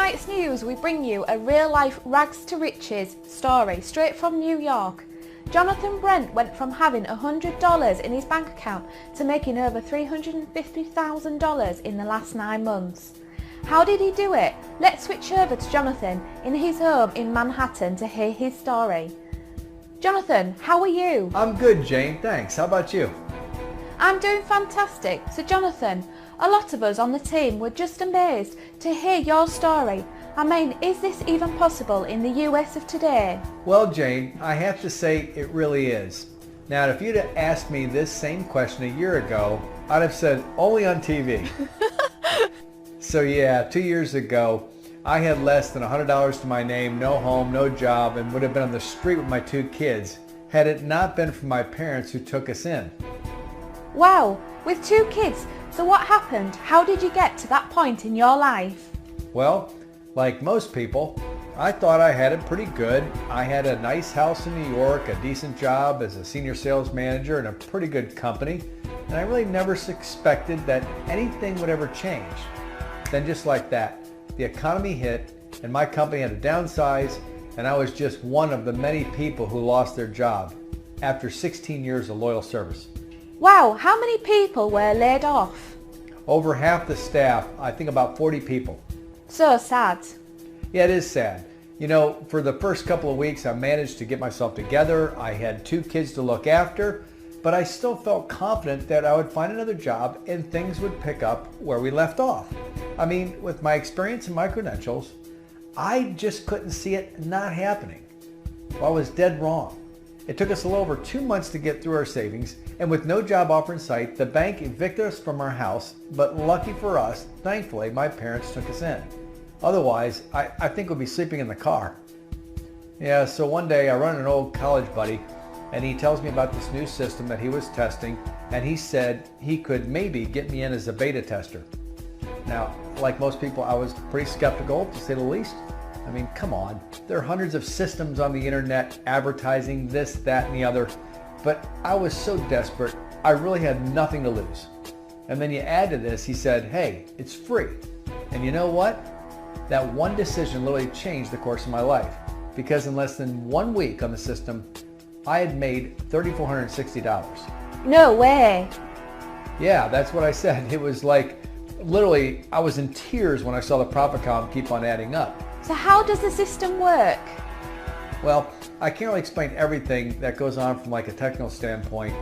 tonight's news, we bring you a real-life rags to riches story straight from New York. Jonathan Brent went from having $100 in his bank account to making over $350,000 in the last 9 months. How did he do it? Let's switch over to Jonathan in his home in Manhattan to hear his story. Jonathan, how are you? I'm good, Jane, thanks. How about you? I'm doing fantastic. So Jonathan, a lot of us on the team were just amazed to hear your story. I mean, is this even possible in the US of today? Well, Jane, I have to say it really is. Now, if you'd have asked me this same question a year ago, I'd have said only on TV. So yeah, 2 years ago, I had less than $100 to my name, no home, no job, and would have been on the street with my 2 kids had it not been for my parents who took us in. Wow, with 2 kids. So what happened? How did you get to that point in your life? Well, like most people, I thought I had it pretty good. I had a nice house in New York, a decent job as a senior sales manager in a pretty good company, and I really never expected that anything would ever change. Then just like that, the economy hit and my company had to downsize, and I was just one of the many people who lost their job after 16 years of loyal service. Wow, how many people were laid off? Over half the staff, I think about 40 people. So sad. Yeah, it is sad. You know, for the first couple of weeks, I managed to get myself together. I had 2 kids to look after, but I still felt confident that I would find another job and things would pick up where we left off. I mean, with my experience and my credentials, I just couldn't see it not happening. Well, I was dead wrong. It took us a little over 2 months to get through our savings, and with no job offer in sight, the bank evicted us from our house, but lucky for us, thankfully, my parents took us in. Otherwise, I think we'd be sleeping in the car. Yeah, so one day I run an old college buddy, and he tells me about this new system that he was testing, and he said he could maybe get me in as a beta tester. Now, like most people, I was pretty skeptical, to say the least. I mean, come on. There are hundreds of systems on the internet advertising this, that, and the other. But I was so desperate, I really had nothing to lose. And then you add to this, he said, hey, it's free. And you know what? That one decision literally changed the course of my life. Because in less than 1 week on the system, I had made $3,460. No way. Yeah, that's what I said. It was like, literally, I was in tears when I saw the profit column keep on adding up. So how does the system work? Well, I can't really explain everything that goes on from like a technical standpoint,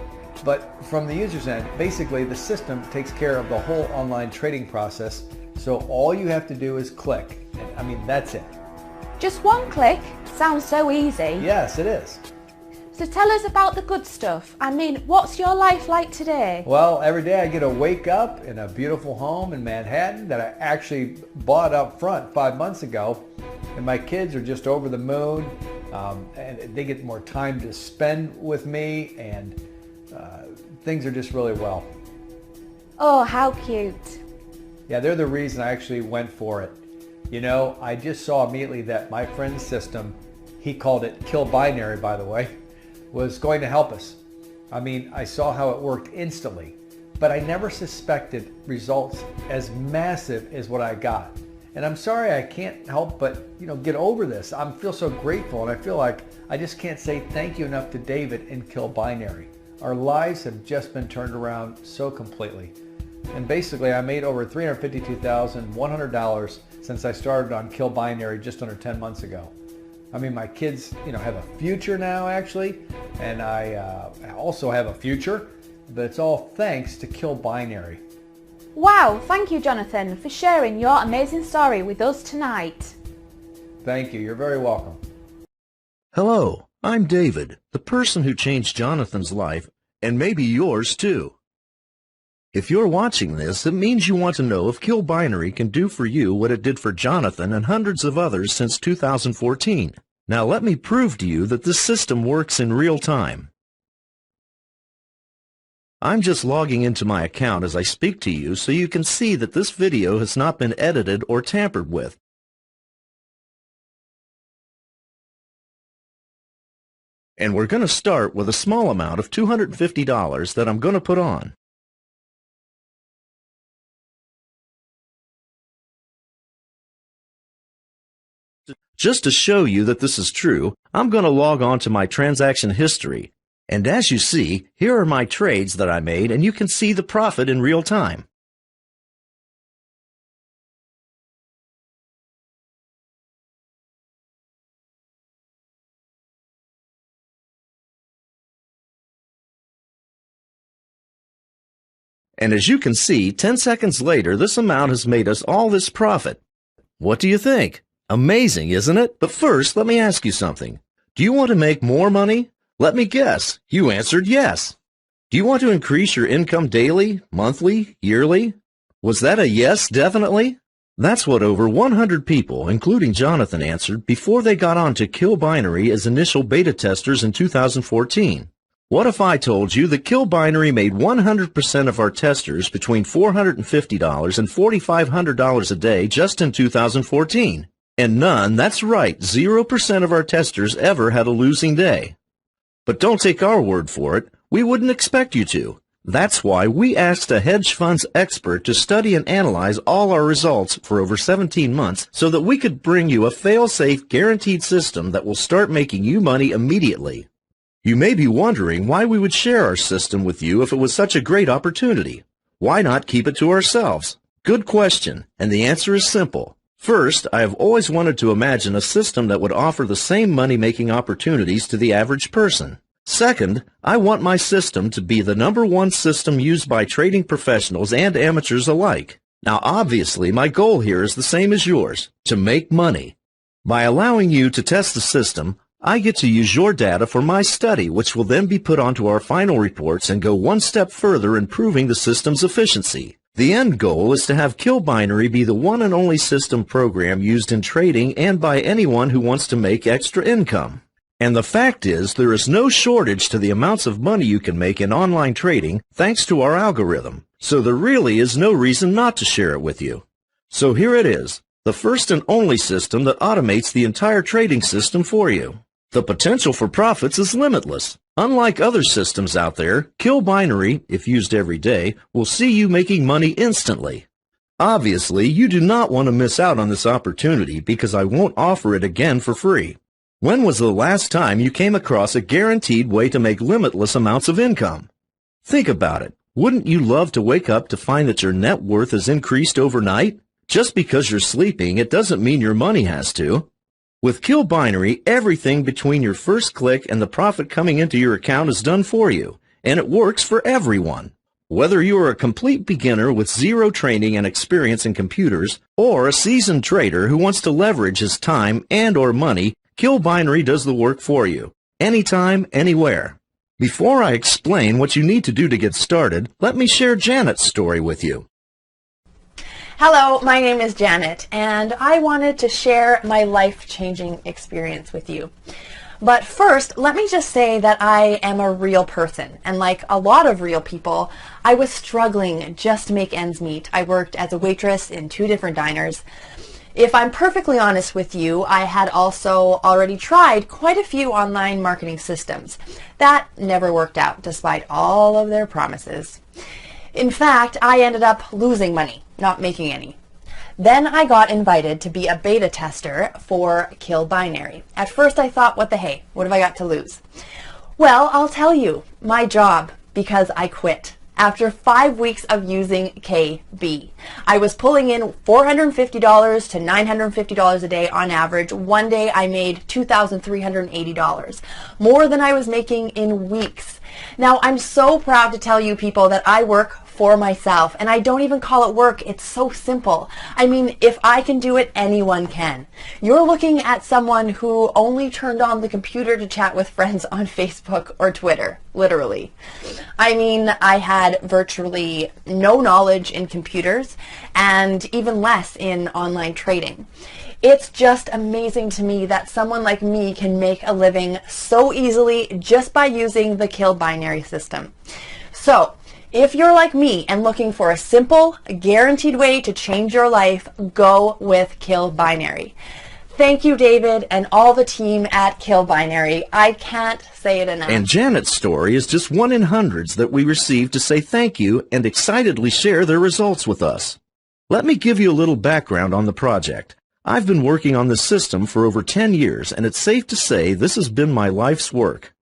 but from the user's end, basically the system takes care of the whole online trading process. So all you have to do is click. I mean, that's it. Just one click? Sounds so easy. Yes, it is. So tell us about the good stuff. I mean, what's your life like today? Well, every day I get to wake up in a beautiful home in Manhattan that I actually bought up front 5 months ago. And my kids are just over the moon. And they get more time to spend with me, and things are just really well. Oh, how cute. Yeah, they're the reason I actually went for it. You know, I just saw immediately that my friend's system, he called it Kill Binary, by the way, was going to help us. I mean, I saw how it worked instantly, but I never suspected results as massive as what I got. And I'm sorry I can't help but, get over this. I feel so grateful, and I feel like I just can't say thank you enough to David and Kill Binary. Our lives have just been turned around so completely. And basically, I made over $352,100 since I started on Kill Binary just under 10 months ago. I mean, my kids, have a future now, actually, and I also have a future, but it's all thanks to Kill Binary. Wow, thank you, Jonathan, for sharing your amazing story with us tonight. Thank you. You're very welcome. Hello, I'm David, the person who changed Jonathan's life, and maybe yours too. If you're watching this, it means you want to know if Kill Binary can do for you what it did for Jonathan and hundreds of others since 2014. Now let me prove to you that this system works in real time. I'm just logging into my account as I speak to you so you can see that this video has not been edited or tampered with. And we're going to start with a small amount of $250 that I'm going to put on. Just to show you that this is true, I'm going to log on to my transaction history. And as you see, here are my trades that I made, and you can see the profit in real time. And as you can see, 10 seconds later, this amount has made us all this profit. What do you think? Amazing, isn't it? But first, let me ask you something. Do you want to make more money? Let me guess. You answered yes. Do you want to increase your income daily, monthly, yearly? Was that a yes, definitely? That's what over 100 people, including Jonathan, answered before they got on to Kill Binary as initial beta testers in 2014. What if I told you that Kill Binary made 100% of our testers between $450 and $4,500 a day just in 2014? And none, that's right, 0% of our testers ever had a losing day. But don't take our word for it. We wouldn't expect you to. That's why we asked a hedge funds expert to study and analyze all our results for over 17 months so that we could bring you a fail-safe, guaranteed system that will start making you money immediately. You may be wondering why we would share our system with you if it was such a great opportunity. Why not keep it to ourselves? Good question, and the answer is simple. First, I have always wanted to imagine a system that would offer the same money-making opportunities to the average person. Second, I want my system to be the #1 system used by trading professionals and amateurs alike. Now, obviously, my goal here is the same as yours, to make money. By allowing you to test the system, I get to use your data for my study, which will then be put onto our final reports and go one step further in proving the system's efficiency. The end goal is to have Kill Binary be the one and only system program used in trading and by anyone who wants to make extra income. And the fact is, there is no shortage to the amounts of money you can make in online trading thanks to our algorithm. So there really is no reason not to share it with you. So here it is, the first and only system that automates the entire trading system for you. The potential for profits is limitless. Unlike other systems out there, Kill Binary, if used every day, will see you making money instantly. Obviously, you do not want to miss out on this opportunity because I won't offer it again for free. When was the last time you came across a guaranteed way to make limitless amounts of income? Think about it. Wouldn't you love to wake up to find that your net worth has increased overnight? Just because you're sleeping, it doesn't mean your money has to. With Kill Binary, everything between your first click and the profit coming into your account is done for you, and it works for everyone. Whether you are a complete beginner with zero training and experience in computers, or a seasoned trader who wants to leverage his time and/or money, Kill Binary does the work for you, anytime, anywhere. Before I explain what you need to do to get started, let me share Janet's story with you. Hello, my name is Janet, and I wanted to share my life-changing experience with you. But first, let me just say that I am a real person, and like a lot of real people, I was struggling just to make ends meet. I worked as a waitress in 2 different diners. If I'm perfectly honest with you, I had also already tried quite a few online marketing systems. That never worked out, despite all of their promises. In fact, I ended up losing money, not making any. Then I got invited to be a beta tester for Kill Binary. At first I thought, what the hey, what have I got to lose? Well, I'll tell you, my job, because I quit. After 5 weeks of using KB, I was pulling in $450 to $950 a day on average. One day I made $2,380, more than I was making in weeks. Now, I'm so proud to tell you people that I work for myself, and I don't even call it work. It's so simple. I mean, if I can do it, anyone can. You're looking at someone who only turned on the computer to chat with friends on Facebook or Twitter, literally. I mean, I had virtually no knowledge in computers and even less in online trading. It's just amazing to me that someone like me can make a living so easily just by using the Kill Binary system. So, if you're like me and looking for a simple, guaranteed way to change your life, go with Kill Binary. Thank you, David, and all the team at Kill Binary. I can't say it enough. And Janet's story is just one in hundreds that we received to say thank you and excitedly share their results with us. Let me give you a little background on the project. I've been working on this system for over 10 years, and it's safe to say this has been my life's work.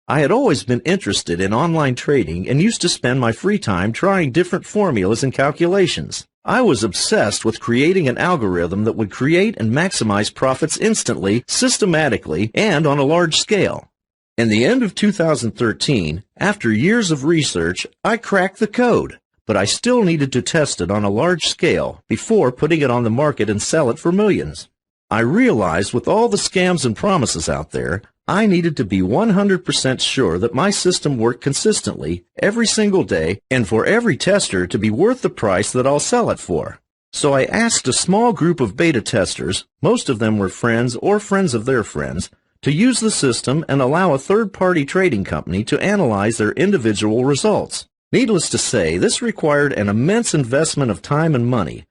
I had always been interested in online trading and used to spend my free time trying different formulas and calculations. I was obsessed with creating an algorithm that would create and maximize profits instantly, systematically, and on a large scale. In the end of 2013, after years of research, I cracked the code, but I still needed to test it on a large scale before putting it on the market and sell it for millions. I realized with all the scams and promises out there, I needed to be 100% sure that my system worked consistently every single day and for every tester to be worth the price that I'll sell it for. So I asked a small group of beta testers, most of them were friends or friends of their friends, to use the system and allow a third-party trading company to analyze their individual results. Needless to say, this required an immense investment of time and money,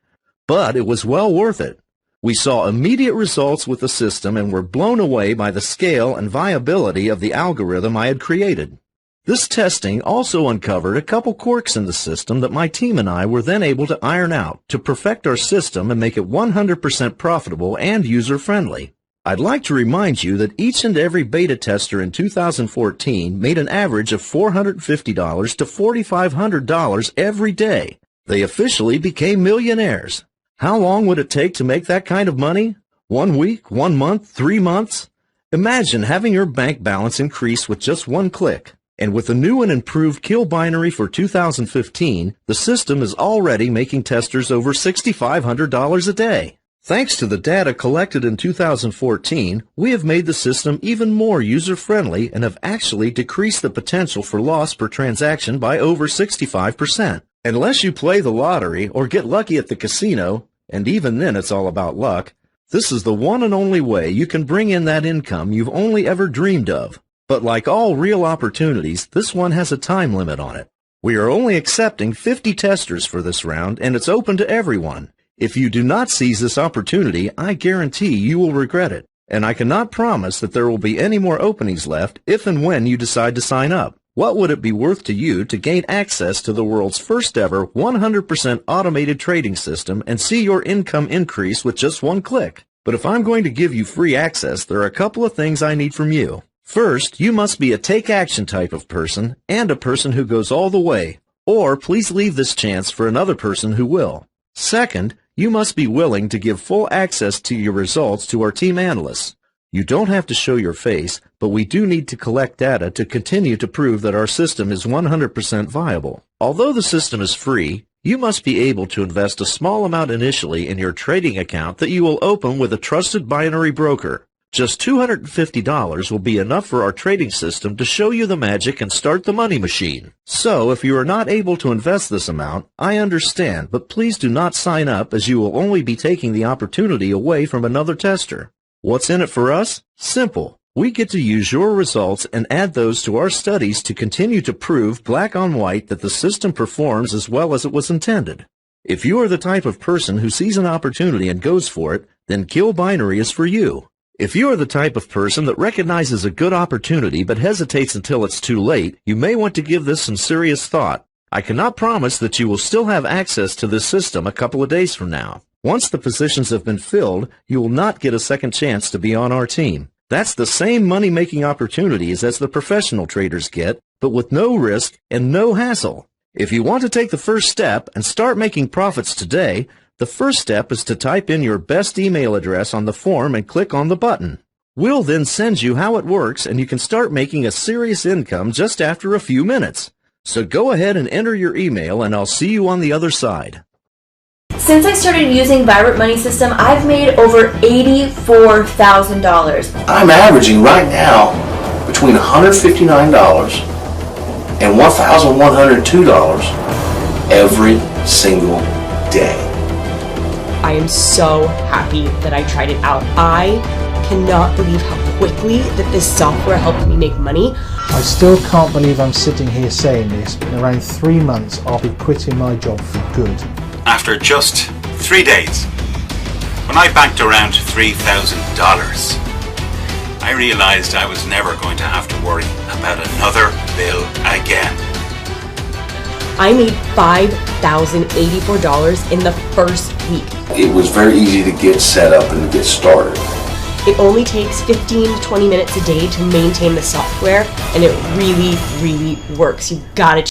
but it was well worth it. We saw immediate results with the system and were blown away by the scale and viability of the algorithm I had created. This testing also uncovered a couple quirks in the system that my team and I were then able to iron out to perfect our system and make it 100% profitable and user-friendly. I'd like to remind you that each and every beta tester in 2014 made an average of $450 to $4,500 every day. They officially became millionaires. How long would it take to make that kind of money? 1 week, 1 month, 3 months? Imagine having your bank balance increase with just one click. And with the new and improved Kill Binary for 2015, the system is already making testers over $6,500 a day. Thanks to the data collected in 2014, we have made the system even more user-friendly and have actually decreased the potential for loss per transaction by over 65%. Unless you play the lottery or get lucky at the casino, and even then it's all about luck, this is the one and only way you can bring in that income you've only ever dreamed of. But like all real opportunities, this one has a time limit on it. We are only accepting 50 testers for this round, and it's open to everyone. If you do not seize this opportunity, I guarantee you will regret it. And I cannot promise that there will be any more openings left if and when you decide to sign up. What would it be worth to you to gain access to the world's first ever 100% automated trading system and see your income increase with just one click? But if I'm going to give you free access, there are a couple of things I need from you. First, you must be a take action type of person and a person who goes all the way, or please leave this chance for another person who will. Second, you must be willing to give full access to your results to our team analysts. You don't have to show your face, but we do need to collect data to continue to prove that our system is 100% viable. Although the system is free, you must be able to invest a small amount initially in your trading account that you will open with a trusted binary broker. Just $250 will be enough for our trading system to show you the magic and start the money machine. So if you are not able to invest this amount, I understand, but please do not sign up as you will only be taking the opportunity away from another tester. What's in it for us? Simple. We get to use your results and add those to our studies to continue to prove black on white that the system performs as well as it was intended. If you are the type of person who sees an opportunity and goes for it, then Kill Binary is for you. If you are the type of person that recognizes a good opportunity but hesitates until it's too late, you may want to give this some serious thought. I cannot promise that you will still have access to this system a couple of days from now. Once the positions have been filled, you will not get a second chance to be on our team. That's the same money-making opportunities as the professional traders get, but with no risk and no hassle. If you want to take the first step and start making profits today, the first step is to type in your best email address on the form and click on the button. We'll then send you how it works and you can start making a serious income just after a few minutes. So go ahead and enter your email and I'll see you on the other side. Since I started using Vibrant Money System, I've made over $84,000. I'm averaging right now between $159 and $1,102 every single day. I am so happy that I tried it out. I cannot believe how quickly that this software helped me make money. I still can't believe I'm sitting here saying this, but in around 3 months I'll be quitting my job for good. After just 3 days, when I banked around $3,000, I realized I was never going to have to worry about another bill again. I made $5,084 in the first week. It was very easy to get set up and to get started. It only takes 15 to 20 minutes a day to maintain the software, and it really, really works. You gotta